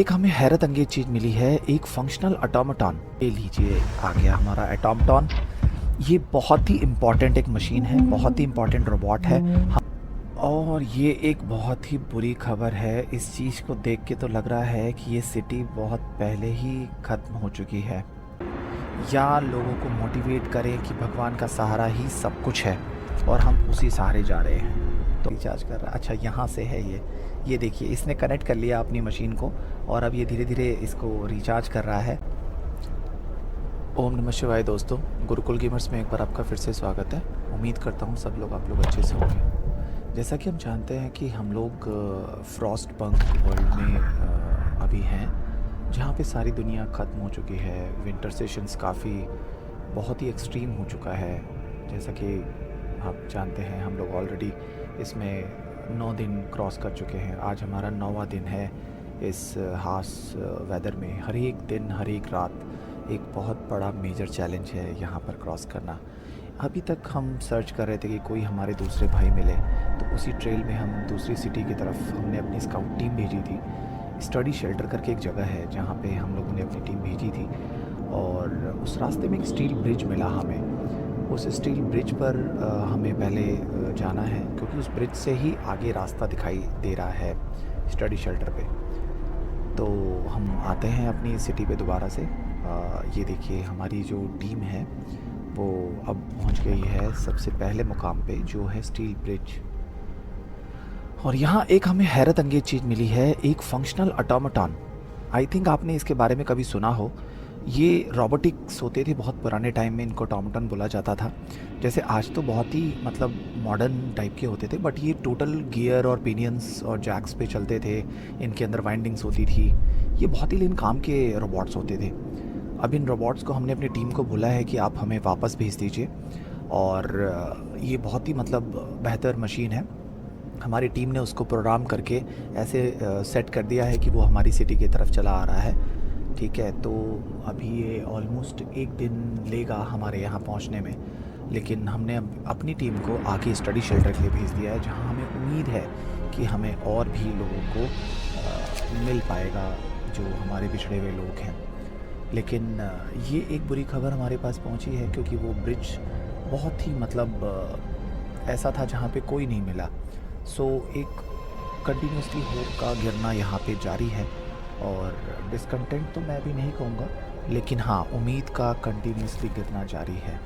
एक हमें हैरत अंगेज चीज़ मिली है, एक फंक्शनल ऑटोमेटन। ये लीजिए, आ गया हमारा ऑटोमेटन। ये बहुत ही इम्पॉर्टेंट एक मशीन है, बहुत ही इम्पॉर्टेंट रोबोट है। और ये एक बहुत ही बुरी खबर है। इस चीज़ को देख के तो लग रहा है कि ये सिटी बहुत पहले ही ख़त्म हो चुकी है, या लोगों को मोटिवेट करें कि भगवान का सहारा ही सब कुछ है और हम उसी सहारे जा रहे हैं। तो रिचार्ज कर रहा, अच्छा यहाँ से है ये देखिए, इसने कनेक्ट कर लिया अपनी मशीन को और अब ये धीरे धीरे इसको रिचार्ज कर रहा है। ओम नमः शिवाय दोस्तों, गुरुकुल गेमर्स में एक बार आपका फिर से स्वागत है। उम्मीद करता हूँ सब लोग आप लोग अच्छे से होंगे। जैसा कि हम जानते हैं कि हम लोग फ्रॉस्ट पंक वर्ल्ड में अभी हैं, जहाँ पे सारी दुनिया ख़त्म हो चुकी है। विंटर सेशंस काफ़ी बहुत ही एक्सट्रीम हो चुका है। जैसा कि आप जानते हैं, हम लोग ऑलरेडी इसमें 9 दिन क्रॉस कर चुके हैं। आज हमारा 9वां दिन है इस हार्श वेदर में। हर एक दिन, हर एक रात एक बहुत बड़ा मेजर चैलेंज है यहाँ पर क्रॉस करना। अभी तक हम सर्च कर रहे थे कि कोई हमारे दूसरे भाई मिले, तो उसी ट्रेल में हम दूसरी सिटी की तरफ हमने अपनी स्काउट टीम भेजी थी। स्टडी शेल्टर करके एक जगह है जहाँ पे हम लोगों ने अपनी टीम भेजी थी, और उस रास्ते में एक स्टील ब्रिज मिला हमें। उस स्टील ब्रिज पर हमें पहले जाना है, क्योंकि उस ब्रिज से ही आगे रास्ता दिखाई दे रहा है स्टडी शेल्टर पे। तो हम आते हैं अपनी सिटी पे दोबारा से। ये देखिए, हमारी जो टीम है वो अब पहुंच गई है सबसे पहले मुकाम पे, जो है स्टील ब्रिज। और यहाँ एक हमें हैरत अंगेज चीज़ मिली है, एक फंक्शनल ऑटोमेटन। आई थिंक आपने इसके बारे में कभी सुना हो। ये रोबोटिक्स होते थे बहुत पुराने टाइम में, इनको ऑटोमेटन बोला जाता था। जैसे आज तो बहुत ही मतलब मॉडर्न टाइप के होते थे, बट ये टोटल गियर और पिनियंस और जैक्स पे चलते थे। इनके अंदर वाइंडिंग्स होती थी। ये बहुत ही लेन काम के रोबोट्स होते थे। अब इन रोबोट्स को हमने अपनी टीम को बोला है कि आप हमें वापस भेज दीजिए, और ये बहुत ही मतलब बेहतर मशीन है। हमारी टीम ने उसको प्रोग्राम करके ऐसे सेट कर दिया है कि वो हमारी सिटी की तरफ चला आ रहा है। ठीक है, तो अभी ये ऑलमोस्ट 1 दिन लेगा हमारे यहाँ पहुँचने में, लेकिन हमने अब अपनी टीम को आगे स्टडी शेल्टर के लिए भेज दिया है, जहाँ हमें उम्मीद है कि हमें और भी लोगों को मिल पाएगा जो हमारे बिछड़े हुए लोग हैं। लेकिन ये एक बुरी खबर हमारे पास पहुँची है, क्योंकि वो ब्रिज बहुत ही मतलब ऐसा था जहाँ पे कोई नहीं मिला। सो एक कंटिन्यूसली होप का गिरना यहाँ पे जारी है, और डिसकंटेंट तो मैं भी नहीं कहूँगा, लेकिन हाँ, उम्मीद का कंटिन्यूसली गिरना जारी है।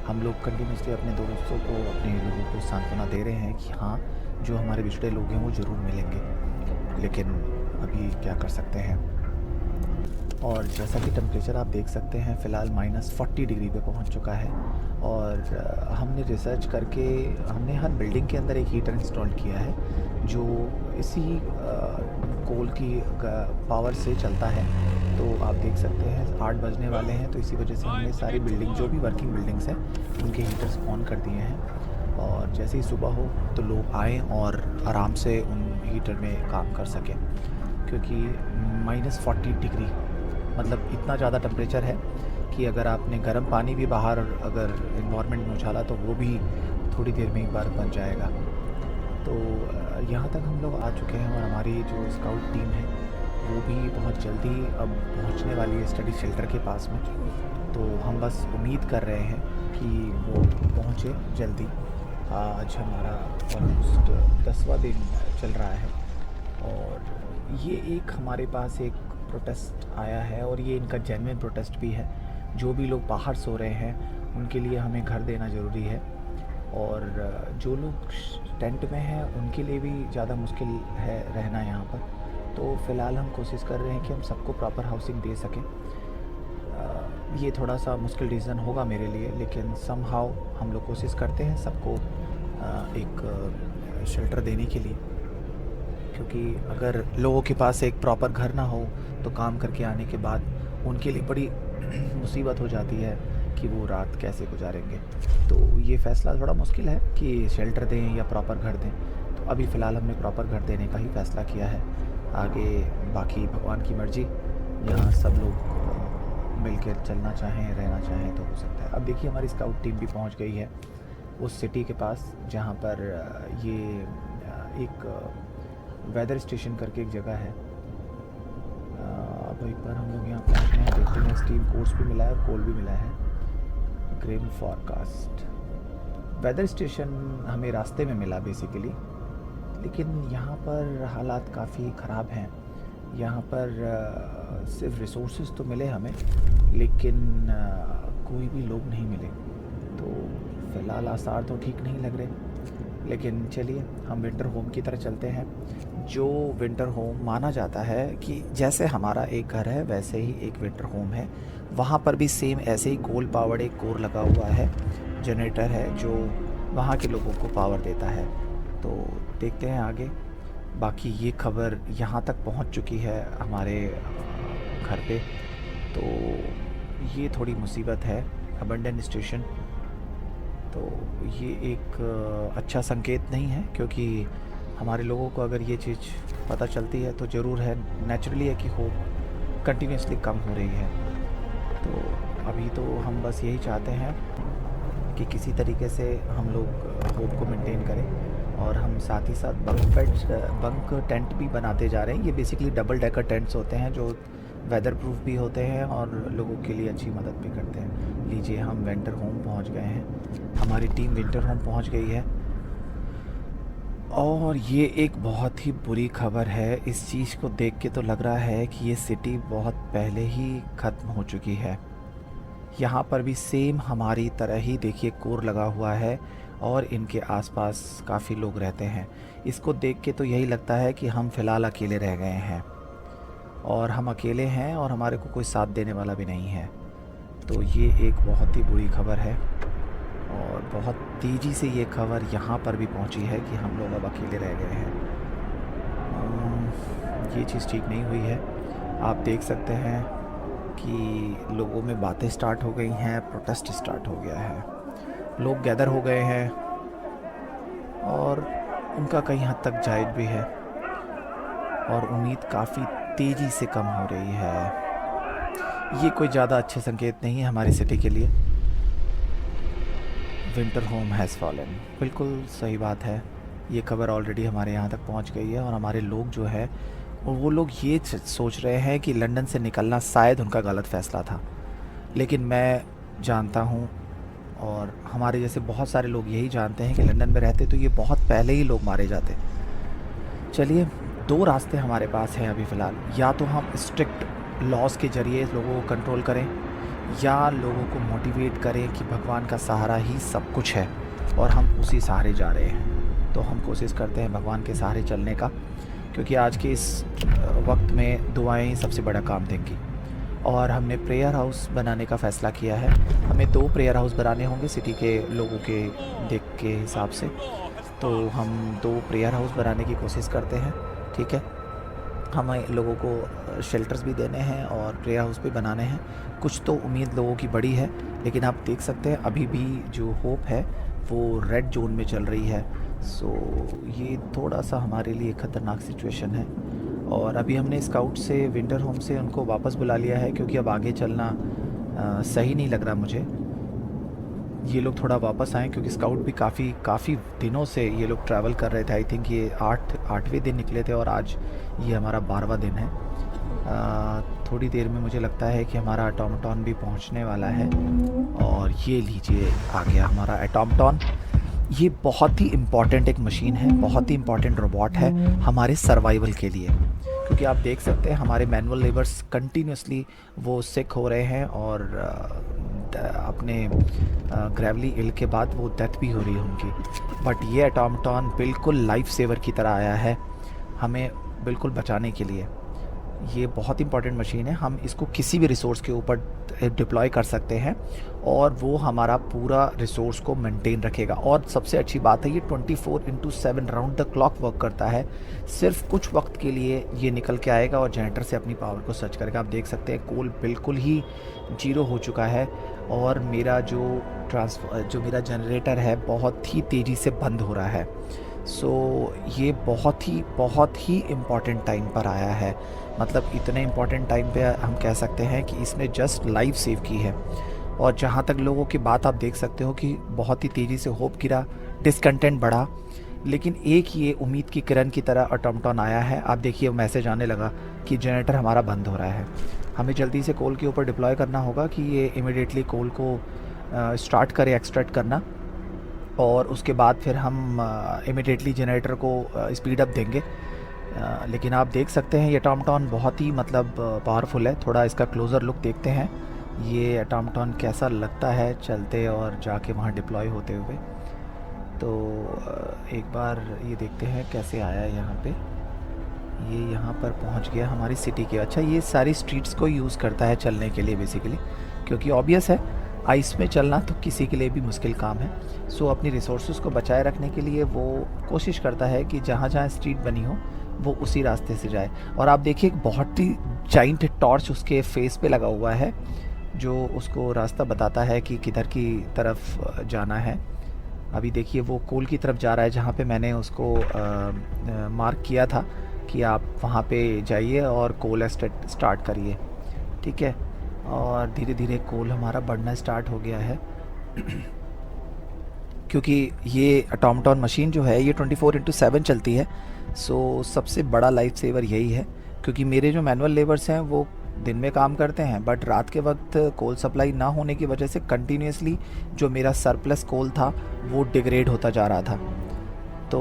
हम लोग कंटिन्यूसली अपने दोस्तों को, अपने लोगों को सांत्वना दे रहे हैं कि हाँ, जो हमारे बिछड़े लोग हैं वो ज़रूर मिलेंगे, लेकिन अभी क्या कर सकते हैं। और जैसा कि टेम्परेचर आप देख सकते हैं, फ़िलहाल -40 डिग्री पे पहुंच चुका है। और हमने रिसर्च करके हमने हर बिल्डिंग के अंदर एक हीटर इंस्टॉल किया है, जो इसी कोल की पावर से चलता है। तो आप देख सकते हैं 8 बजने वाले हैं, तो इसी वजह से हमने सारी बिल्डिंग, जो भी वर्किंग बिल्डिंग्स हैं, उनके हीटर्स ऑन कर दिए हैं। और जैसे ही सुबह हो तो लोग आएँ और आराम से उन हीटर में काम कर सकें, क्योंकि -40 डिग्री मतलब इतना ज़्यादा टेम्परेचर है कि अगर आपने गर्म पानी भी बाहर अगर इन्वायरमेंट में उछाला तो वो भी थोड़ी देर में ही बर्फ़ बन जाएगा। तो यहाँ तक हम लोग आ चुके हैं, और हमारी जो स्काउट टीम है वो भी बहुत जल्दी अब पहुँचने वाली है स्टडी शेल्टर के पास में। तो हम बस उम्मीद कर रहे हैं कि वो पहुँचे जल्दी। आज हमारा ऑलमोस्ट 10वां दिन चल रहा है, और ये एक हमारे पास एक प्रोटेस्ट आया है, और ये इनका जेन्युइन प्रोटेस्ट भी है। जो भी लोग बाहर सो रहे हैं उनके लिए हमें घर देना ज़रूरी है, और जो लोग टेंट में हैं उनके लिए भी ज़्यादा मुश्किल है रहना यहाँ पर। तो फ़िलहाल हम कोशिश कर रहे हैं कि हम सबको प्रॉपर हाउसिंग दे सकें। ये थोड़ा सा मुश्किल रीज़न होगा मेरे लिए, लेकिन समहाउ हम लोग कोशिश करते हैं सबको एक शेल्टर देने के लिए, क्योंकि अगर लोगों के पास एक प्रॉपर घर ना हो तो काम करके आने के बाद उनके लिए बड़ी मुसीबत हो जाती है कि वो रात कैसे गुजारेंगे। तो ये फ़ैसला थोड़ा मुश्किल है कि शेल्टर दें या प्रॉपर घर दें। तो अभी फ़िलहाल हमने प्रॉपर घर देने का ही फ़ैसला किया है। आगे बाकी भगवान की मर्ज़ी, यहाँ सब लोग मिलकर चलना चाहें, रहना चाहें तो हो सकता है। अब देखिए, हमारी स्काउट टीम भी पहुँच गई है उस सिटी के पास जहाँ पर ये एक वेदर स्टेशन करके एक जगह है। तो एक बार हम लोग यहाँ पहुँचे हैं, देखते हैं स्टीम कोर्स भी मिला है और कोल भी मिला है। ग्रेन फॉरकास्ट वेदर स्टेशन हमें रास्ते में मिला बेसिकली, लेकिन यहाँ पर हालात काफ़ी ख़राब हैं। यहाँ पर सिर्फ रिसोर्सेज तो मिले हमें, लेकिन कोई भी लोग नहीं मिले। तो फ़िलहाल आसार तो ठीक नहीं लग रहे, लेकिन चलिए हम विंटर होम की तरह चलते हैं। जो विंटर होम माना जाता है कि जैसे हमारा एक घर है वैसे ही एक विंटर होम है। वहाँ पर भी सेम ऐसे ही कोल पावर्ड एक कोर लगा हुआ है, जनरेटर है जो वहाँ के लोगों को पावर देता है। तो देखते हैं आगे। बाकी ये खबर यहाँ तक पहुँच चुकी है हमारे घर पे, तो ये थोड़ी मुसीबत है। अबंडन स्टेशन, तो ये एक अच्छा संकेत नहीं है, क्योंकि हमारे लोगों को अगर ये चीज़ पता चलती है तो ज़रूर है, नेचुरली है कि होप कंटिन्यूसली कम हो रही है। तो अभी तो हम बस यही चाहते हैं कि किसी तरीके से हम लोग होप को मेंटेन करें, और हम साथ ही साथ बंक टेंट भी बनाते जा रहे हैं। ये बेसिकली डबल डेकर टेंट्स होते हैं जो वेदर प्रूफ भी होते हैं और लोगों के लिए अच्छी मदद भी करते हैं। लीजिए हम विंटर होम पहुंच गए हैं, हमारी टीम विंटर होम पहुंच गई है। और ये एक बहुत ही बुरी खबर है। इस चीज़ को देख के तो लग रहा है कि ये सिटी बहुत पहले ही ख़त्म हो चुकी है। यहाँ पर भी सेम हमारी तरह ही देखिए कोर लगा हुआ है और इनके आसपास काफ़ी लोग रहते हैं। इसको देख के तो यही लगता है कि हम फ़िलहाल अकेले रह गए हैं, और हम अकेले हैं और हमारे को कोई साथ देने वाला भी नहीं है। तो ये एक बहुत ही बुरी खबर है, और बहुत तेज़ी से ये खबर यहाँ पर भी पहुँची है कि हम लोग अब अकेले रह गए हैं। ये चीज़ ठीक नहीं हुई है। आप देख सकते हैं कि लोगों में बातें स्टार्ट हो गई हैं, प्रोटेस्ट स्टार्ट हो गया है, लोग गैदर हो गए हैं और उनका कहीं हद तक जायज़ भी है, और उम्मीद काफ़ी तेज़ी से कम हो रही है। ये कोई ज़्यादा अच्छे संकेत नहीं है हमारी सिटी के लिए। विंटर होम हैज़ फॉलन, बिल्कुल सही बात है। ये खबर ऑलरेडी हमारे यहाँ तक पहुँच गई है, और हमारे लोग जो है वो लोग ये सोच रहे हैं कि लंदन से निकलना शायद उनका गलत फ़ैसला था, लेकिन मैं जानता हूँ और हमारे जैसे बहुत सारे लोग यही जानते हैं कि लंदन में रहते तो ये बहुत पहले ही लोग मारे जाते। चलिए, दो रास्ते हमारे पास हैं अभी फ़िलहाल। या तो हम स्ट्रिक्ट लॉज के ज़रिए लोगों को कंट्रोल करें, या लोगों को मोटिवेट करें कि भगवान का सहारा ही सब कुछ है और हम उसी सहारे जा रहे हैं। तो हम कोशिश करते हैं भगवान के सहारे चलने का, क्योंकि आज के इस वक्त में दुआएं ही सबसे बड़ा काम देंगी। और हमने प्रेयर हाउस बनाने का फ़ैसला किया है। हमें 2 प्रेयर हाउस बनाने होंगे सिटी के लोगों के देख के हिसाब से, तो हम 2 प्रेयर हाउस बनाने की कोशिश करते हैं। ठीक है, हमें लोगों को शेल्टर्स भी देने हैं और प्रेयर हाउस भी बनाने हैं। कुछ तो उम्मीद लोगों की बड़ी है, लेकिन आप देख सकते हैं अभी भी जो होप है वो रेड जोन में चल रही है। सो ये थोड़ा सा हमारे लिए ख़तरनाक सिचुएशन है, और अभी हमने स्काउट से विंटर होम से उनको वापस बुला लिया है, क्योंकि अब आगे चलना सही नहीं लग रहा मुझे। ये लोग थोड़ा वापस आएँ, क्योंकि स्काउट भी काफ़ी दिनों से ये लोग ट्रैवल कर रहे थे। आई थिंक ये 8वें दिन निकले थे और आज ये हमारा 12वां दिन है। थोड़ी देर में मुझे लगता है कि हमारा एटोमटॉन भी पहुंचने वाला है, और ये लीजिए आ गया हमारा एटोमटॉन। ये बहुत ही इम्पॉर्टेंट एक मशीन है, बहुत ही इम्पॉर्टेंट रोबोट है हमारे सर्वाइवल के लिए, क्योंकि आप देख सकते हैं हमारे मैनुअल लेबर्स कंटिन्यूसली वो सिक हो रहे हैं, और अपने ग्रेवली इल के बाद वो डेथ भी हो रही है उनकी। बट ये एटोमटॉन बिल्कुल लाइफ सेवर की तरह आया है हमें बिल्कुल बचाने के लिए। ये बहुत इंपॉर्टेंट मशीन है, हम इसको किसी भी रिसोर्स के ऊपर डिप्लॉय कर सकते हैं और वो हमारा पूरा रिसोर्स को मेंटेन रखेगा। और सबसे अच्छी बात है ये 24/7 राउंड द क्लॉक वर्क करता है। सिर्फ कुछ वक्त के लिए ये निकल के आएगा और जनरेटर से अपनी पावर को सर्च करेगा। आप देख सकते हैं कोल बिल्कुल ही 0 हो चुका है, और मेरा जो मेरा जनरेटर है बहुत ही तेज़ी से बंद हो रहा है। सो ये बहुत ही इम्पॉर्टेंट टाइम पर आया है, मतलब इतने इम्पॉर्टेंट टाइम पे हम कह सकते हैं कि इसने जस्ट लाइफ सेव की है। और जहाँ तक लोगों की बात आप देख सकते हो कि बहुत ही तेज़ी से होप गिरा, डिसकंटेंट बढ़ा, लेकिन एक ये उम्मीद की किरण की तरह ऑटोमेटन आया है। आप देखिए मैसेज आने लगा कि जनरेटर हमारा बंद हो रहा है। हमें जल्दी से कोल के ऊपर डिप्लॉय करना होगा कि ये इमिडिएटली कोल को स्टार्ट करे एक्सट्रैक्ट करना, और उसके बाद फिर हम इमिडिएटली जनरेटर को स्पीड अप देंगे। लेकिन आप देख सकते हैं ये ऑटोमेटन बहुत ही मतलब पावरफुल है। थोड़ा इसका क्लोज़र लुक देखते हैं ये ऑटोमेटन कैसा लगता है चलते और जाके वहाँ डिप्लॉय होते हुए। तो एक बार ये देखते हैं कैसे आया है यहाँ पे। ये यहाँ पर पहुँच गया हमारी सिटी के। अच्छा, ये सारी स्ट्रीट्स को यूज़ करता है चलने के लिए बेसिकली, क्योंकि ऑब्वियस है आइस में चलना तो किसी के लिए भी मुश्किल काम है। सो अपनी रिसोर्सेज को बचाए रखने के लिए वो कोशिश करता है कि जहाँ जहाँ स्ट्रीट बनी हो वो उसी रास्ते से जाए। और आप देखिए एक बहुत ही जाइंट टॉर्च उसके फेस पे लगा हुआ है जो उसको रास्ता बताता है कि किधर की तरफ जाना है। अभी देखिए वो कोल की तरफ जा रहा है जहाँ पे मैंने उसको मार्क किया था कि आप वहाँ पे जाइए और कोल स्टार्ट करिए। ठीक है, और धीरे धीरे कोल हमारा बढ़ना स्टार्ट हो गया है क्योंकि ये ऑटोमेटन मशीन जो है ये 24/7 चलती है। सो सबसे बड़ा लाइफ सेवर यही है, क्योंकि मेरे जो मैनुअल लेबर्स हैं वो दिन में काम करते हैं, बट रात के वक्त कोल सप्लाई ना होने की वजह से कंटिन्यूसली जो मेरा सरप्लस कोल था वो डिग्रेड होता जा रहा था। तो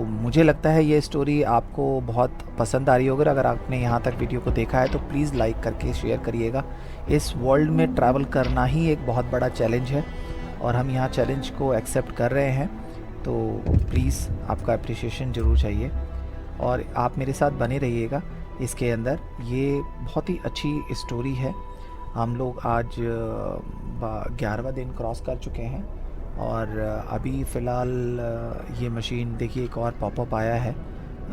मुझे लगता है ये स्टोरी आपको बहुत पसंद आ रही होगी। अगर आपने यहाँ तक वीडियो को देखा है तो प्लीज़ लाइक करके शेयर करिएगा। इस वर्ल्ड में ट्रैवल करना ही एक बहुत बड़ा चैलेंज है और हम यहाँ चैलेंज को एक्सेप्ट कर रहे हैं, तो प्लीज़ आपका अप्रिसिएशन ज़रूर चाहिए और आप मेरे साथ बने रहिएगा इसके अंदर। ये बहुत ही अच्छी स्टोरी है। हम लोग आज 11वां दिन क्रॉस कर चुके हैं और अभी फ़िलहाल ये मशीन देखिए एक और पॉपअप आया है।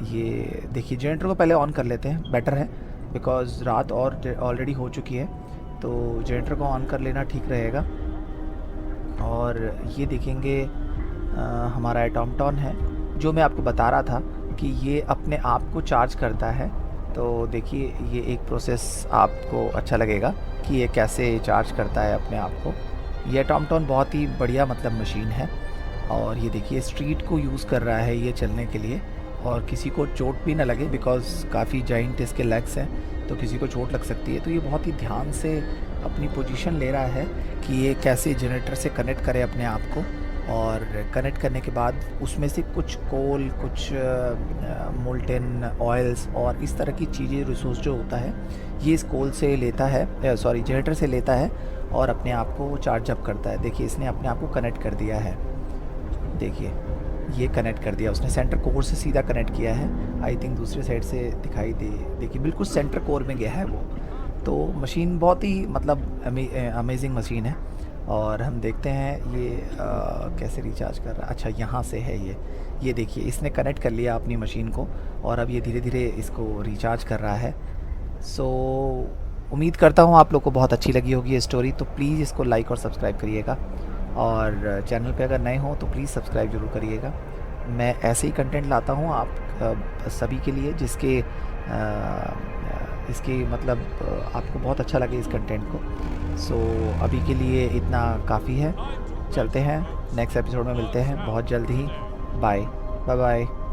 ये देखिए जनरेटर को पहले ऑन कर लेते हैं, बेटर है बिकॉज़ रात और ऑलरेडी हो चुकी है, तो जनरेटर को ऑन कर लेना ठीक रहेगा। और ये देखेंगे हमारा ऑटोमेटन है जो मैं आपको बता रहा था कि ये अपने आप को चार्ज करता है। तो देखिए ये एक प्रोसेस आपको अच्छा लगेगा कि ये कैसे चार्ज करता है अपने आप को। ये ऑटोमेटन बहुत ही बढ़िया मतलब मशीन है और ये देखिए स्ट्रीट को यूज़ कर रहा है ये चलने के लिए, और किसी को चोट भी ना लगे बिकॉज़ काफ़ी जाइंट इसके लेग्स हैं, तो किसी को चोट लग सकती है। तो ये बहुत ही ध्यान से अपनी पोजीशन ले रहा है कि ये कैसे जनरेटर से कनेक्ट करे अपने आप को, और कनेक्ट करने के बाद उसमें से कुछ कोल, कुछ मोल्टेन ऑयल्स और इस तरह की चीज़ें, रिसोर्स जो होता है ये इस कोल से लेता है, सॉरी जनरेटर से लेता है और अपने आप को चार्ज अप करता है। देखिए इसने अपने आप को कनेक्ट कर दिया है, देखिए ये कनेक्ट कर दिया उसने, सेंटर कोर से सीधा कनेक्ट किया है। आई थिंक दूसरे साइड से दिखाई दे, देखिए बिल्कुल सेंटर कोर में गया है वो। तो मशीन बहुत ही मतलब अमेजिंग मशीन है। और हम देखते हैं ये कैसे रिचार्ज कर रहा है। अच्छा यहाँ से है ये देखिए इसने कनेक्ट कर लिया अपनी मशीन को और अब ये धीरे धीरे इसको रिचार्ज कर रहा है। सो उम्मीद करता हूँ आप लोग को बहुत अच्छी लगी होगी ये स्टोरी, तो प्लीज़ इसको लाइक और सब्सक्राइब करिएगा और चैनल पे अगर नए हो तो प्लीज़ सब्सक्राइब ज़रूर करिएगा। मैं ऐसे ही कंटेंट लाता हूँ आप सभी के लिए जिसके इसके मतलब आपको बहुत अच्छा लगे इस कंटेंट को। सो अभी के लिए इतना काफ़ी है, चलते हैं नेक्स्ट एपिसोड में मिलते हैं बहुत जल्द ही। Bye bye.